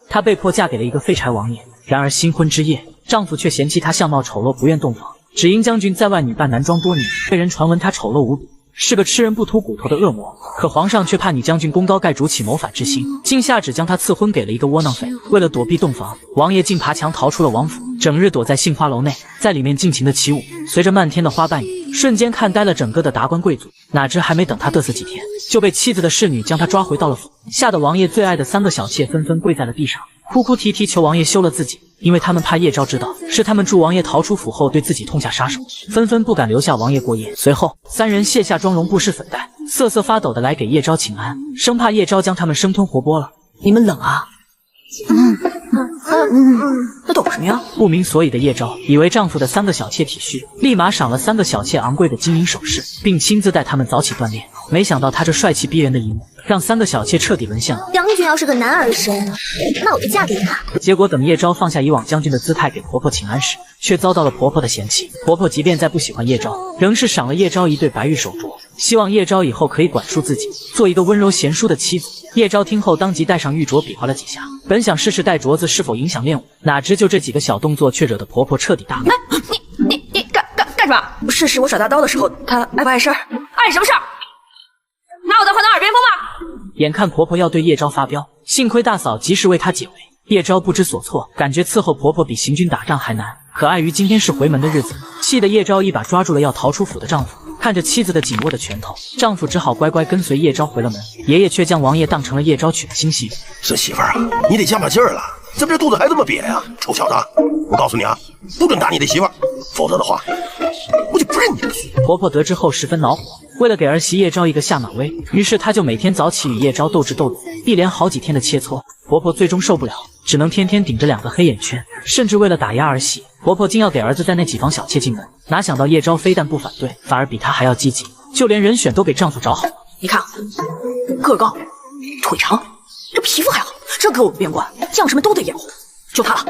她被迫嫁给了一个废柴王爷。然而新婚之夜，丈夫却嫌弃她相貌丑陋，不愿洞房，只因将军在外女扮男装多年，被人传闻她丑陋无比，是个吃人不吐骨头的恶魔。可皇上却怕女将军功高盖主起谋反之心，竟下旨将她赐婚给了一个窝囊废。为了躲避洞房，王爷竟爬墙逃出了王府，整日躲在杏花楼内，在里面尽情的起舞，随着漫天的花瓣雨，瞬间看呆了整个的达官贵族。哪知还没等他嘚瑟几天，就被妻子的侍女将他抓回到了府，吓得王爷最爱的3个小妾纷纷跪在了地上，哭哭啼啼求王爷休了自己，因为他们怕叶昭知道是他们助王爷逃出府后对自己痛下杀手，纷纷不敢留下王爷过夜。随后3人卸下妆容，不施粉黛，瑟瑟发抖的来给叶昭请安，生怕叶昭将他们生吞活剥了。你们冷啊？那抖什么呀？不明所以的叶昭以为丈夫的3个小妾体虚，立马赏了3个小妾昂贵的金银首饰，并亲自带他们早起锻炼。没想到他这帅气逼人的一幕，让3个小妾彻底沦陷了。将军要是个男儿身，那我就嫁给他。结果等叶昭放下以往将军的姿态给婆婆请安时，却遭到了婆婆的嫌弃。婆婆即便再不喜欢叶昭，仍是赏了叶昭一对白玉手镯，希望叶昭以后可以管束自己，做一个温柔贤淑的妻子。叶昭听后当即戴上玉镯，比划了几下，本想试试戴镯子是否影响练武，哪知就这几个小动作，却惹得婆婆彻底大怒。你干什么？试试我耍大刀的时候，他碍不碍事儿？碍什么事儿？拿我当耳边风吗？眼看婆婆要对叶昭发飙，幸亏大嫂及时为她解围。叶昭不知所措，感觉伺候婆婆比行军打仗还难。可碍于今天是回门的日子，气得叶昭一把抓住了要逃出府的丈夫。看着妻子的紧握的拳头，丈夫只好乖乖跟随叶昭回了门。爷爷却将王爷当成了叶昭娶的新媳妇。这媳妇儿啊，你得加把劲儿了，怎么这肚子还这么瘪呀？臭小子，我告诉你啊，不准打你的媳妇儿，否则的话，我就不认你了。婆婆得知后十分恼火，为了给儿媳叶昭一个下马威，于是她就每天早起与叶昭斗智斗勇，一连好几天的切磋。婆婆最终受不了，只能天天顶着2个黑眼圈，甚至为了打压儿媳，婆婆竟要给儿子带那几房小妾进门。哪想到叶昭非但不反对，反而比她还要积极，就连人选都给丈夫找好了。你看，个儿高，腿长，这皮肤还好，这可我不变惯，将士们都得眼红。就他了，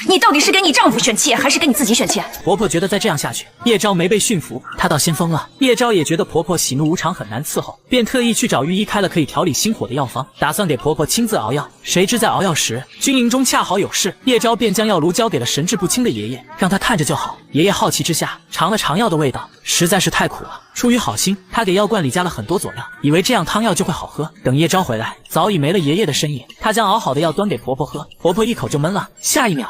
你到底是给你丈夫选妾，还是给你自己选妾？婆婆觉得再这样下去，叶昭没被驯服，她倒先疯了。叶昭也觉得婆婆喜怒无常，很难伺候，便特意去找御医开了可以调理心火的药方，打算给婆婆亲自熬药。谁知在熬药时，军营中恰好有事，叶昭便将药炉交给了神志不清的爷爷，让他看着就好。爷爷好奇之下尝了尝药的味道，实在是太苦了。出于好心，他给药罐里加了很多佐料，以为这样汤药就会好喝。等叶昭回来，早已没了爷爷的身影。他将熬好的药端给婆婆喝，婆婆一口就闷了。下一秒，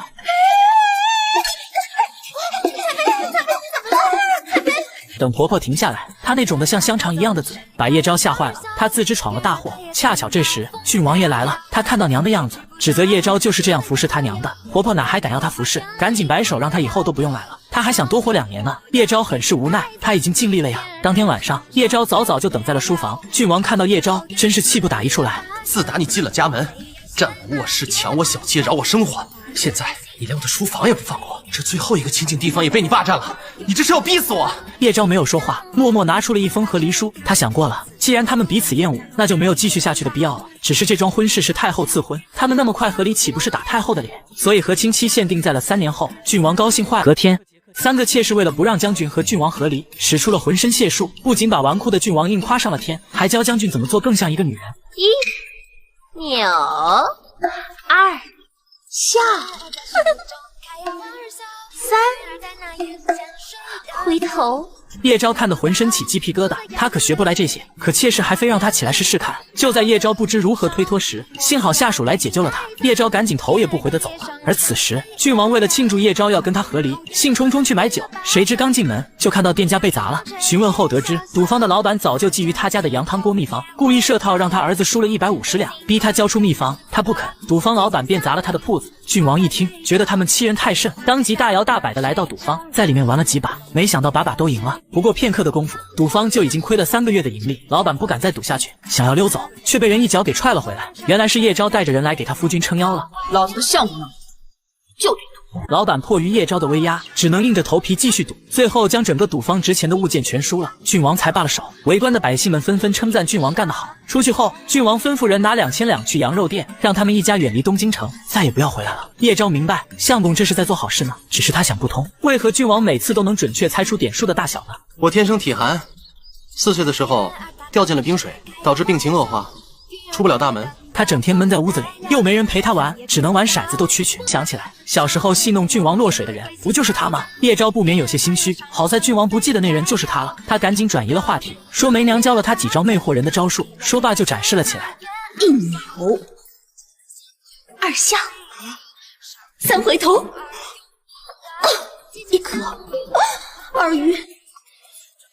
等婆婆停下来，她那肿得像香肠一样的嘴把叶昭吓坏了，她自知闯了大祸。恰巧这时郡王爷来了，他看到娘的样子，指责叶昭就是这样服侍他娘的。婆婆哪还敢要她服侍，赶紧摆手让她以后都不用来了。她还想多活2年呢。叶昭很是无奈，她已经尽力了呀。当天晚上，叶昭早早就等在了书房。郡王看到叶昭，真是气不打一处来。自打你进了家门，占我卧室，抢我小妾，扰我生活，现在你连我的书房也不放过，这最后一个清静地方也被你霸占了，你这是要逼死我！叶昭没有说话，默默拿出了一封和离书。他想过了，既然他们彼此厌恶，那就没有继续下去的必要了。只是这桩婚事是太后赐婚，他们那么快和离，岂不是打太后的脸？所以和亲期限定在了3年后。郡王高兴坏了。隔天，3个妾室为了不让将军和郡王和离，使出了浑身解数，不仅把纨绔的郡王硬夸上了天，还教将军怎么做更像一个女人。1扭2笑3回头。叶昭看得浑身起鸡皮疙瘩，他可学不来这些，可妾室还非让他起来试试看。就在叶昭不知如何推脱时，幸好下属来解救了他，叶昭赶紧头也不回的走了。而此时，郡王为了庆祝叶昭要跟他和离，兴冲冲去买酒，谁知刚进门就看到店家被砸了。询问后得知，赌坊的老板早就觊觎他家的羊汤锅秘方，故意设套让他儿子输了150两，逼他交出秘方，他不肯，赌坊老板便砸了他的铺子。郡王一听，觉得他们欺人太甚，当即大摇大摆的来到赌坊，在里面玩了几把，没想到把把都赢了。不过片刻的功夫，赌坊就已经亏了3个月的盈利，老板不敢再赌下去，想要溜走，却被人一脚给踹了回来。原来是叶昭带着人来给他夫君撑腰了。老子的项目呢，就得赌。老板迫于叶昭的威压，只能硬着头皮继续赌，最后将整个赌坊值钱的物件全输了。郡王才罢了手，围观的百姓们纷纷称赞郡王干得好。出去后，郡王吩咐人拿2000两去羊肉店，让他们一家远离东京城，再也不要回来了。叶昭明白，相公这是在做好事呢，只是他想不通，为何郡王每次都能准确猜出点数的大小呢？我天生体寒，4岁的时候掉进了冰水，导致病情恶化，出不了大门。他整天闷在屋子里，又没人陪他玩，只能玩骰子斗蛐蛐。想起来，小时候戏弄郡王落水的人，不就是他吗？叶昭不免有些心虚，好在郡王不记得那人就是他了。他赶紧转移了话题，说梅娘教了他几招魅惑人的招数。说罢就展示了起来。一扭，二下，三回头，一咳，二晕，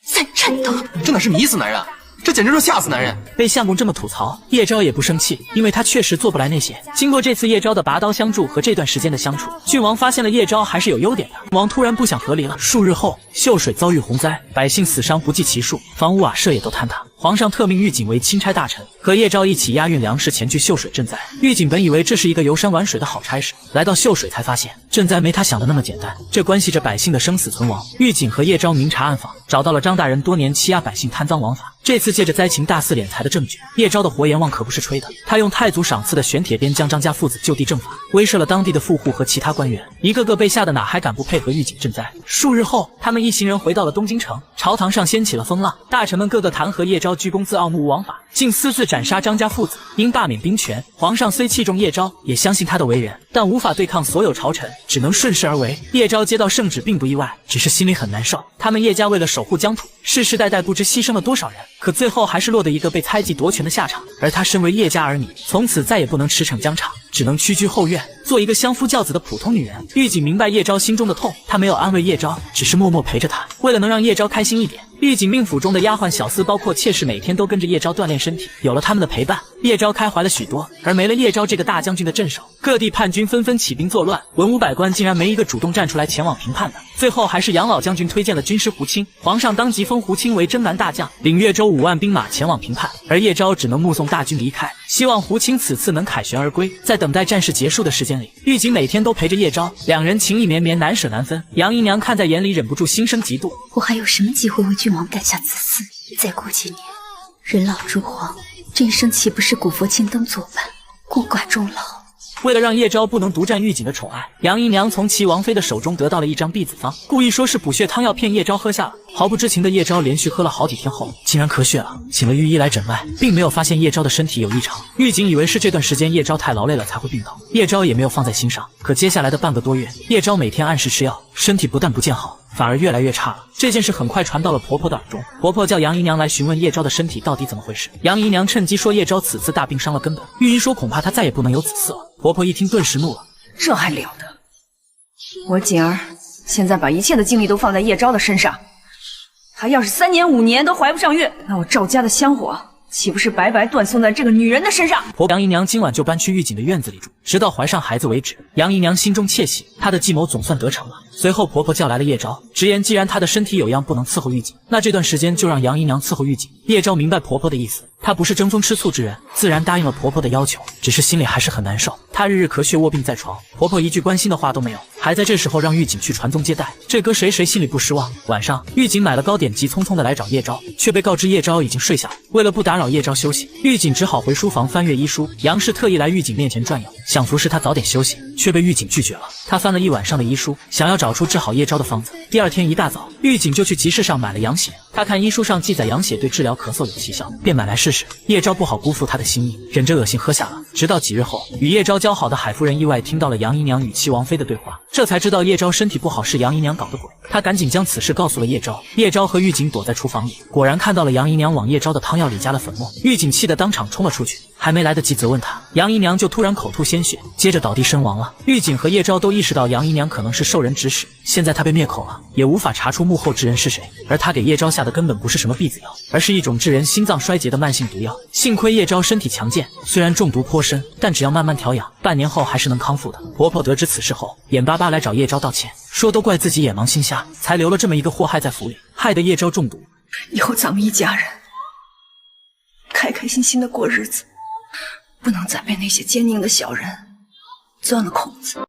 三颤抖。这哪是迷死男人啊，这简直是吓死男人！被相公这么吐槽，叶昭也不生气，因为他确实做不来那些。经过这次叶昭的拔刀相助和这段时间的相处，郡王发现了叶昭还是有优点的。王突然不想和离了。数日后，秀水遭遇洪灾，百姓死伤不计其数，房屋瓦舍也都坍塌。皇上特命狱警为钦差大臣，和叶昭一起押运粮食前去秀水赈灾。狱警本以为这是一个游山玩水的好差事，来到秀水才发现赈灾没他想的那么简单，这关系着百姓的生死存亡。狱警和叶昭明察暗访，找到了张大人多年欺压百姓贪赃枉法，这次借着灾情大肆敛财的证据。叶昭的活阎王可不是吹的，他用太祖赏赐的玄铁鞭将张家父子就地正法，威慑了当地的富户和其他官员，一个个被吓得哪还敢不配合狱警赈灾。数日后，他们一行人回到了东京城，朝堂上掀起了风浪，大臣们个个弹劾叶昭居功自傲目无王法，竟私自斩杀张家父子，因罢免兵权。皇上虽器重叶昭，也相信他的为人，但无法对抗所有朝臣，只能顺势而为。叶昭接到圣旨并不意外，只是心里很难受。他们叶家为了守护疆土，世世代代不知牺牲了多少人，可最后还是落得一个被猜忌夺权的下场。而他身为叶家儿女，从此再也不能驰骋疆场，只能屈居后院，做一个相夫教子的普通女人。狱警明白叶昭心中的痛，他没有安慰叶昭，只是默默陪着他。为了能让叶昭开心一点，狱警命府中的丫鬟小厮包括妾室每天都跟着叶昭锻炼身体，有了他们的陪伴，叶昭开怀了许多。而没了叶昭这个大将军的镇守，各地叛军纷纷起兵作乱，文武百官竟然没一个主动站出来前往平叛的。最后还是杨老将军推荐了军师胡清，皇上当即封胡清为征南大将，领越州5万兵马前往平叛，而叶昭只能目送大军离开，希望胡清此次能凯旋而归。在等待战事结束的时间里，狱警每天都陪着叶昭，两人情意绵绵，难舍难分。杨姨娘看在眼里，忍不住心生嫉妒。我还有什么机会为郡王干下此事？再过几年，人老珠黄，这一生岂不是古佛青灯作伴，孤寡终老？为了让叶昭不能独占狱警的宠爱，杨姨娘从齐王妃的手中得到了一张避子方，故意说是补血汤药骗叶昭喝下了。毫不知情的叶昭连续喝了好几天后，竟然咳血了，请了御医来诊脉，并没有发现叶昭的身体有异常。狱警以为是这段时间叶昭太劳累了才会病倒，叶昭也没有放在心上。可接下来的半个多月，叶昭每天按时吃药，身体不但不见好，反而越来越差了。这件事很快传到了婆婆的耳中，婆婆叫杨姨娘来询问叶昭的身体到底怎么回事。杨姨娘趁机说叶昭此次大病伤了根本，御医说恐怕他再也不能有子嗣了。婆婆一听顿时怒了，这还了得！我锦儿现在把一切的精力都放在叶昭的身上，他要是3年5年都怀不上孕，那我赵家的香火岂不是白白断送在这个女人的身上？杨姨娘今晚就搬去狱警的院子里住，直到怀上孩子为止。杨姨娘心中窃喜，她的计谋总算得逞了。随后婆婆叫来了叶昭，直言既然她的身体有恙不能伺候狱警，那这段时间就让杨姨娘伺候狱警。叶昭明白婆婆的意思，她不是争风吃醋之人，自然答应了婆婆的要求，只是心里还是很难受。她日日咳血卧病在床，婆婆一句关心的话都没有，还在这时候让狱警去传宗接代，这搁谁心里不失望。晚上，狱警买了糕点，急匆匆的来找叶昭，却被告知叶昭已经睡下了。为了不打扰叶昭休息，狱警只好回书房翻阅医书。杨氏特意来狱警面前转悠，想服侍他早点休息，却被狱警拒绝了。他翻了一晚上的医书，想要找出治好叶昭的方子。第二天一大早，狱警就去集市上买了羊血。他看医书上记载羊血对治疗咳嗽有奇效，便买来试试。叶昭不好辜负他的心意，忍着恶心喝下了。直到几日后，与叶昭交好的海夫人意外听到了杨姨娘与齐王妃的对话，这才知道叶昭身体不好是杨姨娘搞的鬼。他赶紧将此事告诉了叶昭。叶昭和狱警躲在厨房里，果然看到了杨姨娘往叶昭的汤药里加了粉末。狱警气得当场冲了出去，还没来得及责问他，杨姨娘就突然口吐鲜血，接着倒地身亡了。狱警和叶昭都意识到杨姨娘可能是受人指使，现在她被灭口了，也无法查出幕后之人是谁。而他给叶昭下的根本不是什么避子药，而是一种致人心脏衰竭的慢性毒药。幸亏叶昭身体强健，虽然中毒颇深，但只要慢慢调养，半年后还是能康复的。婆婆得知此事后，眼巴巴来找叶昭道歉，说都怪自己眼盲心瞎，才留了这么一个祸害在府里，害得叶昭中毒。以后咱们一家人开开心心的过日子，不能再被那些奸佞的小人钻了空子。